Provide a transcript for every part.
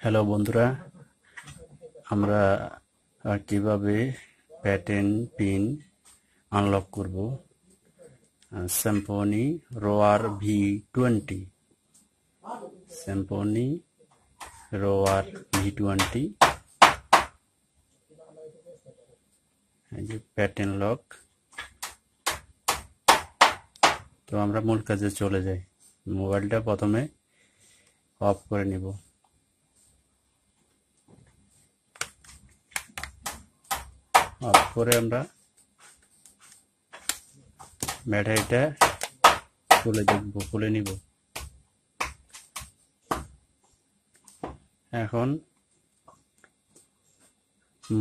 Hello বন্ধুরা, আমরা কিভাবে প্যাটার্ন পিন আনলক করব Symphony রোয়ার V20 Symphony রোয়ার V20 এই যে প্যাটার্ন লক। তো আমরা মূল কাজে চলে যাই। মোবাইলটা প্রথমে অফ করে নিব। অফ করে আমরা ব্যাটারিটা খুলে নিব। এখন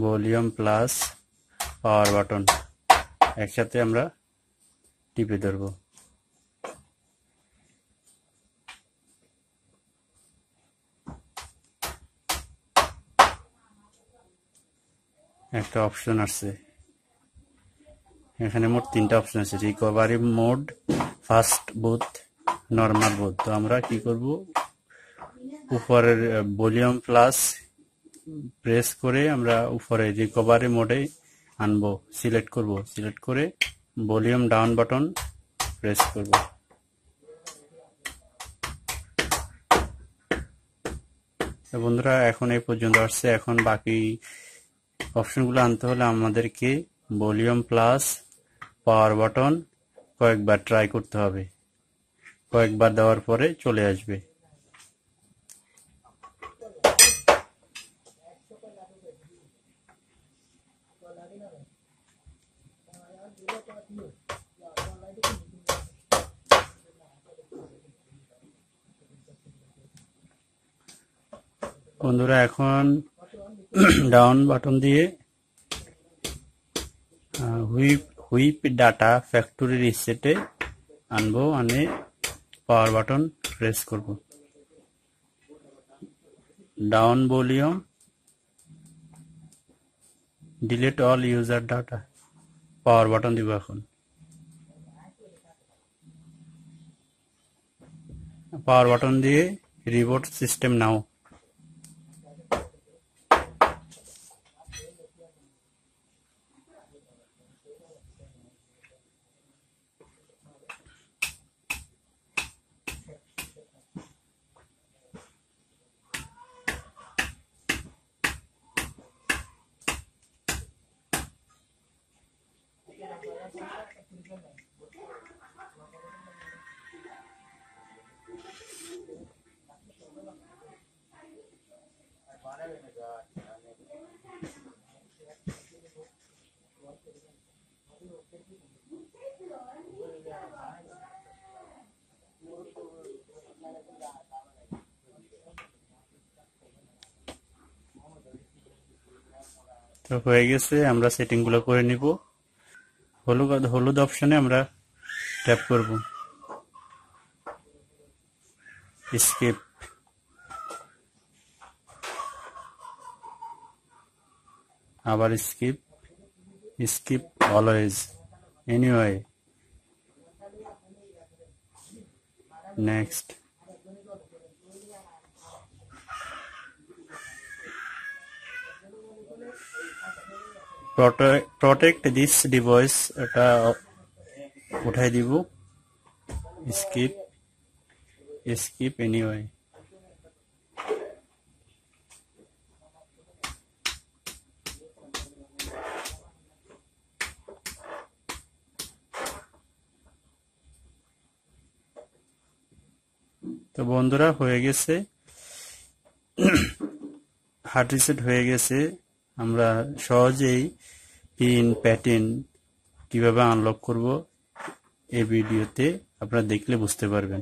ভলিউম প্লাস পাওয়ার বাটন একসাথে আমরা টিপে ধরব। একটা অপশন আছে, এখানে মোট 3টা অপশন আছে, recovery mode, fast boot, normal boot. তো আমরা কি করব, উপরের ভলিউম প্লাস প্রেস করে আমরা উপরে রিকভারি মোডে আনবো, সিলেক্ট করব। সিলেক্ট করে ভলিউম ডাউন বাটন প্রেস করব। তো বন্ধুরা, এখন এই পর্যন্ত আসছে। এখন বাকি অপশনগুলো আনতে হলে আমাদেরকে ভলিউম প্লাস পাওয়ার বাটন কয়েকবার ট্রাই করতে হবে। কয়েকবার দেওয়ার পরে চলে আসবে। বন্ধুরা, এখন ডাউন বাটন দিয়ে হুইপ ডাটা ফ্যাক্টরি রিসেটে আনবো, আনে পাওয়ার বাটন প্রেস করব। Down volume, delete all user data, power button দিব। এখন পাওয়ার বাটন দিয়ে রিবোট সিস্টেম নাও। তো হয়ে গেছে, আমরা সেটিং গুলো করে নিব। হলুদ অপশনে আমরা ট্যাপ করব, স্কিপ। আবার skip, skip always, anyway, next. Protect this device, এটা উঠাই দিব, স্কিপ, স্কিপ এনিওয়ে। তো বন্ধুরা, হয়ে গেছে, হার্ড রিসেট হয়ে গেছে। আমরা সহজেই পিন প্যাটার্ন কিভাবে আনলক করব এই ভিডিওতে আপনারা দেখলে বুঝতে পারবেন।